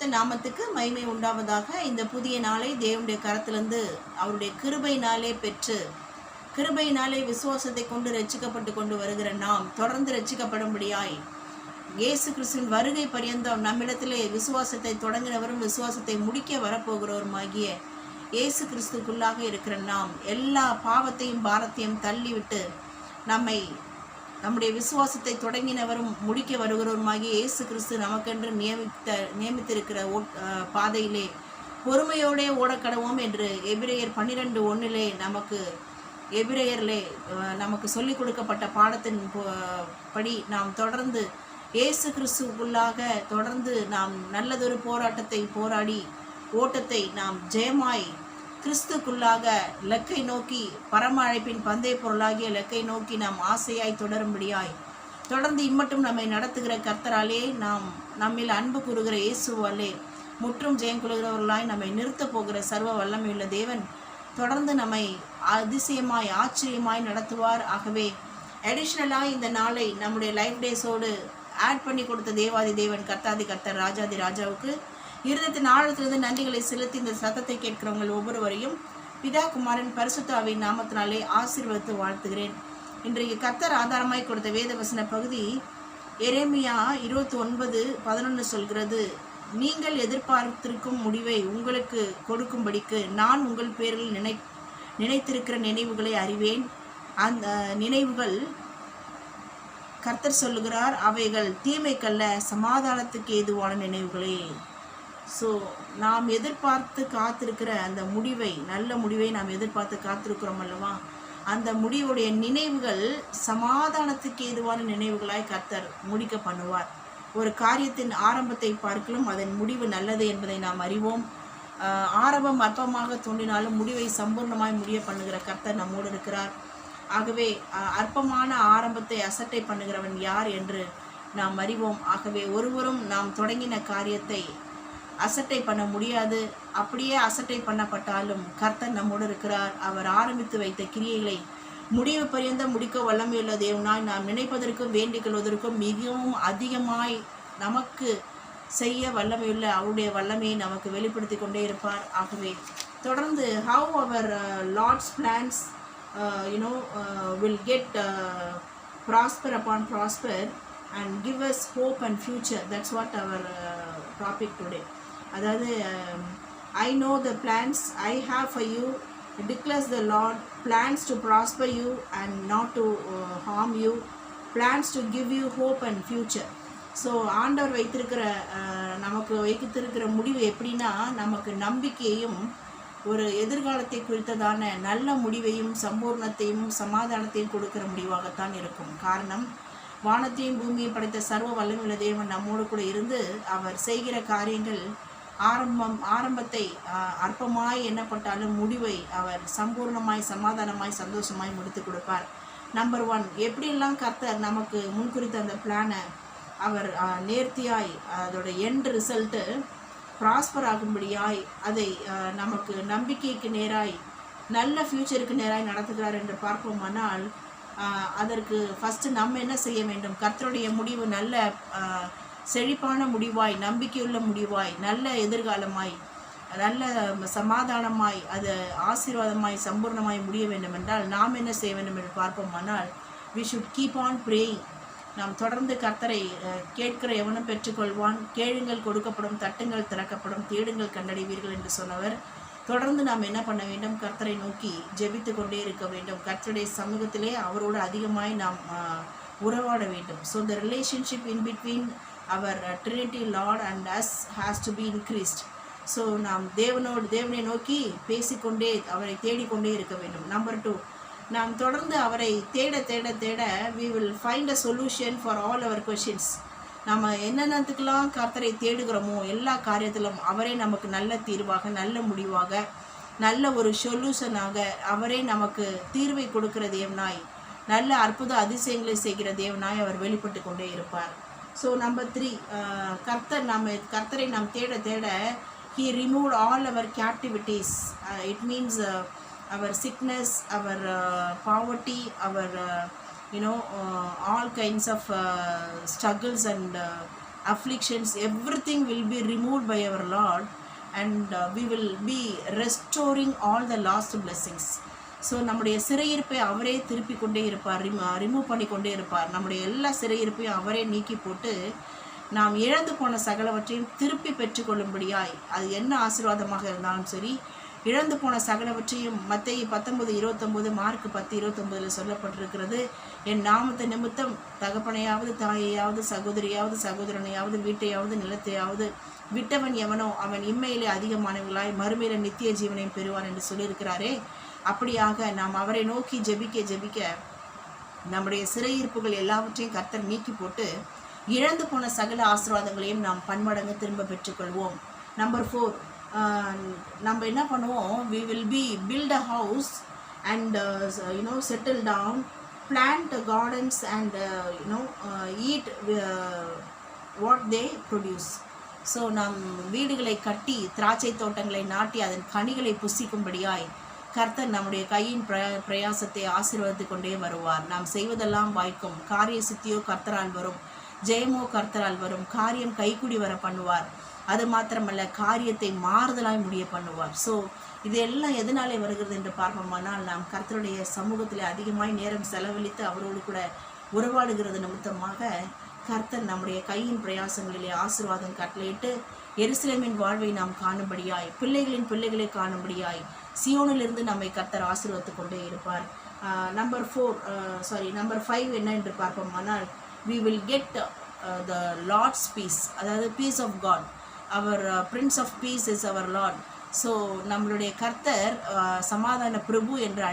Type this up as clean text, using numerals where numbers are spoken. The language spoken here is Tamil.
பரிசுத்த நாமத்துக்கு மகிமை உண்டாவதாக. இந்த புதிய நாளை தேவனுடைய கரத்திலிருந்து அவருடைய கிருபையினாலே பெற்று, கிருபையினாலே விசுவாசத்தை கொண்டு ரட்சிக்கப்பட்டு கொண்டு வருகிற நாம் தொடர்ந்து ரட்சிக்கப்படும்படியாய் இயேசு கிறிஸ்துவின் வருகை பரியந்தம் நம்மிடத்திலே விசுவாசத்தை தொடங்கினவரும் விசுவாசத்தை முடிக்க வரப்போகிறவருமாகிய இயேசு கிறிஸ்துக்குள்ளாக இருக்கிற நாம் எல்லா பாவத்தையும் பாரத்தையும் தள்ளிவிட்டு நம்முடைய விசுவாசத்தை தொடங்கினவரும் முடிக்க வருகிறவருமாகிய இயேசு கிறிஸ்து நமக்கென்று நியமித்திருக்கிற பாதையிலே பொறுமையோடே ஓடக்கடவோம் என்று எபிரேயர் 12:1 எபிரேயர்லே நமக்கு சொல்லிக் கொடுக்கப்பட்ட பாடத்தின் படி நாம் தொடர்ந்து இயேசு கிறிஸ்துவுக்குள்ளாக தொடர்ந்து நாம் நல்லதொரு போராட்டத்தை போராடி ஓட்டத்தை நாம் ஜெயமாய் கிறிஸ்துக்குள்ளாக லக்கை நோக்கி பரம அழைப்பின் பந்தய பொருளாகிய லக்கை நோக்கி நாம் ஆசையாய் தொடரும்படியாய் தொடர்ந்து இம்மட்டும் நம்மை நடத்துகிற கர்த்தராலே நம்மில் அன்பு கூறுகிற இயேசுவாலே முற்றும் ஜெயம் கொள்கிறவர்களாய் நம்மை நிறுத்த போகிற சர்வ வல்லமையுள்ள தேவன் தொடர்ந்து நம்மை அதிசயமாய் ஆச்சரியமாய் நடத்துவார். ஆகவே அடிஷ்னலாக இந்த நாளை நம்முடைய லைஃப் டேஸோடு ஆட் பண்ணி கொடுத்த தேவாதி தேவன் கர்த்தாதி கர்த்தர் ராஜாதி ராஜாவுக்கு இருதயத்தின் ஆழத்திலிருந்து நன்றிகளை செலுத்தி இந்த சத்தத்தை கேட்கிறவங்கள் ஒவ்வொருவரையும் பிதா குமாரன் பரிசுத்தாவின் நாமத்தினாலே ஆசீர்வதித்து வாழ்த்துகிறேன். இன்றைக்கு கர்த்தர் ஆதாரமாய் கொடுத்த வேத வசன பகுதி எரேமியா 29:11 சொல்கிறது, நீங்கள் எதிர்பார்த்திருக்கும் முடிவை உங்களுக்கு கொடுக்கும்படிக்கு நான் உங்கள் பேரில் நினைத்திருக்கிற நினைவுகளை அறிவேன். அந்த நினைவுகள் கர்த்தர் சொல்லுகிறார், அவைகள் தீமைக்கல்ல சமாதானத்துக்கு ஏதுவான நினைவுகளே. ஸோ நாம் எதிர்பார்த்து காத்திருக்கிற அந்த முடிவை, நல்ல முடிவை நாம் எதிர்பார்த்து காத்திருக்கிறோம் அல்லவா, அந்த முடிவுடைய நினைவுகள் சமாதானத்துக்கு ஏதுவான நினைவுகளாய் கர்த்தர் முடிக்க பண்ணுவார். ஒரு காரியத்தின் ஆரம்பத்தை பார்க்கலும் அதன் முடிவு நல்லது என்பதை நாம் அறிவோம். ஆரம்பம் அற்பமாக தோன்றினாலும் முடிவை சம்பூர்ணமாய் முடிய பண்ணுகிற கர்த்தர் நம்மோடு இருக்கிறார். ஆகவே அற்பமான ஆரம்பத்தை அசட்டை பண்ணுகிறவன் யார் என்று நாம் அறிவோம். ஆகவே ஒருவரும் நாம் தொடங்கின காரியத்தை அசட்டை பண்ண முடியாது. அப்படியே அசட்டை பண்ணப்பட்டாலும் கர்த்தர் நம்மோடு இருக்கிறார். அவர் ஆரம்பித்து வைத்த கிரியைகளை முடிவு பரியந்த முடிக்க வல்லமையுள்ள தேவனாய் நாம் நினைப்பதற்கும் வேண்டிக் கொள்வதற்கும் மிகவும் அதிகமாய் நமக்கு செய்ய வல்லமையுள்ள அவருடைய வல்லமையை நமக்கு வெளிப்படுத்தி கொண்டே இருப்பார். ஆகவே தொடர்ந்து how our Lord's plans will get prosper upon prosper and give us hope and future. That's what our topic today. அதாவது I know the plans I have for you, declares the Lord, plans to prosper you and not to harm you, plans to give you hope and future. So ஆண்டவர் நமக்கு வைத்திருக்கிற முடிவு எப்படின்னா, நமக்கு நம்பிக்கையையும் ஒரு எதிர்காலத்தை குறித்ததான நல்ல முடிவையும் சம்பூர்ணத்தையும் சமாதானத்தையும் கொடுக்கிற முடிவாகத்தான் இருக்கும். காரணம், வானத்தையும் பூமியை படைத்த சர்வ வல்லமையுள்ள தேவன் நம்மோடு கூட இருந்து அவர் செய்கிற காரியங்கள் ஆரம்பத்தை அற்பமாய் எண்ணப்பட்டாலும் முடிவை அவர் சம்பூர்ணமாய் சமாதானமாய் சந்தோஷமாய் முடித்து கொடுப்பார். நம்பர் 1, எப்படியெல்லாம் கர்த்தர் நமக்கு முன்குறித்த அந்த பிளானை அவர் நேர்த்தியாய் அதோட எண்ட் ரிசல்ட்டு ப்ராஸ்பர் ஆகும்படியாய் அதை நமக்கு நம்பிக்கைக்கு நேராய் நல்ல ஃப்யூச்சருக்கு நேராய் நடத்துகிறார் என்று பார்ப்போமானால், அதற்கு ஃபஸ்ட்டு நம்ம என்ன செய்ய வேண்டும்? கர்த்தருடைய முடிவு நல்ல செழிப்பான முடிவாய், நம்பிக்கையுள்ள முடிவாய், நல்ல எதிர்காலமாய், நல்ல சமாதானமாய், அது ஆசீர்வாதமாய் சம்பூர்ணமாய் முடிய வேண்டும் என்றால் நாம் என்ன செய்ய வேண்டும் என்று பார்ப்போமானால், we should keep on praying. நாம் தொடர்ந்து கர்த்தரை கேட்கிற எவனும் பெற்றுக்கொள்வான், கேளுங்கள் கொடுக்கப்படும், தட்டுங்கள் திறக்கப்படும், தேடுங்கள் கண்டடைவீர்கள் என்று சொன்னவர். தொடர்ந்து நாம் என்ன பண்ண வேண்டும்? கர்த்தரை நோக்கி ஜெபித்து கொண்டே இருக்க வேண்டும். கர்த்தருடைய சமூகத்திலே அவரோடு அதிகமாய் நாம் உறவாட வேண்டும். So the relationship in between our Trinity Lord and us has to be increased. So நாம் தேவனை நோக்கி பேசிக்கொண்டே அவரை தேடிக்கொண்டே இருக்க வேண்டும். நம்பர் 2, நாம் தொடர்ந்து அவரை தேட தேட தேட we will find a solution for all our questions. நம்ம என்னென்னத்துக்கெல்லாம் கர்த்தரை தேடுகிறோமோ எல்லா காரியத்திலும் அவரே நமக்கு நல்ல தீர்வாக, நல்ல முடிவாக, நல்ல ஒரு சொல்யூஷனாக அவரே நமக்கு தீர்வை கொடுக்கிற தேவனாய், நல்ல அற்புத அதிசயங்களை செய்கிற தேவனாய் அவர் வெளிப்பட்டு கொண்டே இருப்பார். ஸோ நம்பர் 3, கர்த்தரை நாம் தேட தேட he removed all our captivities. It means our sickness, our poverty, our all kinds of struggles and afflictions, everything will be removed by our Lord, and we will be restoring all the lost blessings. So நம்முடைய சிறையிருப்பை அவரே திருப்பி கொண்டே இருப்பார், ரிமூவ் பண்ணி கொண்டே இருப்பார். நம்முடைய எல்லா சிறையிருப்பையும் அவரே நீக்கி போட்டு நாம் இழந்து போன சகலவற்றையும் திருப்பி பெற்றுக்கொள்ளும்படியாய், அது என்ன ஆசீர்வாதமாக இருந்தாலும் சரி, இழந்து போன சகலவற்றையும் மத்தேயு 19:29, மார்க் 10:29 சொல்லப்பட்டிருக்கிறது. என் நாமத்தை நிமித்தம் தகப்பனையாவது தாயையாவது சகோதரியாவது சகோதரனையாவது வீட்டையாவது நிலத்தையாவது விட்டவன் எவனோ அவன் இம்மையிலே அதிகமானவர்களாய் மறுமையில நித்திய ஜீவனையும் பெறுவான் என்று சொல்லியிருக்கிறாரே. அப்படியாக நாம் அவரை நோக்கி ஜெபிக்க நம்முடைய சிறையிருப்புகள் எல்லாவற்றையும் கர்த்தர் நீக்கி போட்டு இழந்து போன சகல ஆசீர்வாதங்களையும் நாம் பன்மடங்கு திரும்ப பெற்றுக்கொள்வோம். நம்பர் 4, நம்ம என்ன பண்ணுவோம், we will be build a house and settle down, plant gardens and eat what they produce. So நாம் வீடுகளை கட்டி திராட்சை தோட்டங்களை நாட்டி அதன் கனிகளை புசிக்கும்படியாய் கர்த்தர் நம்முடைய கையின் பிரயாசத்தை ஆசீர்வதித்து கொண்டே வருவார். நாம் செய்வதெல்லாம் வாய்க்கும். காரிய சித்தியோ கர்த்தரால் வரும், ஜெயமோ கர்த்தரால் வரும். காரியம் கைக்கூடி வர பண்ணுவார். அது மாத்திரமல்ல, காரியத்தை மாறுதலாய் முடிய பண்ணுவார். ஸோ இது எல்லாம் எதனாலே வருகிறது என்று பார்ப்போமானால், நாம் கர்த்தருடைய சமூகத்தில் அதிகமாய் நேரம் செலவழித்து அவரோடு கூட உறவாடுகிறது நிமித்தமாக கர்த்தர் நம்முடைய கையின் பிரயாசங்களிலே ஆசீர்வாதம் கட்டளையிட்டு எருசலேமின் வாழ்வை நாம் காணும்படியாய், பிள்ளைகளின் பிள்ளைகளை காணும்படியாய் சியோனிலிருந்து நம்மை கர்த்தர் ஆசீர்வதித்து கொண்டே இருப்பார். நம்பர் 5 என்ன என்று பார்ப்போமானால், we will get the Lord's peace, அதாவது peace of God. our Prince of Peace is our Lord. So நம்மளுடைய கர்த்தர் சமாதான பிரபு என்று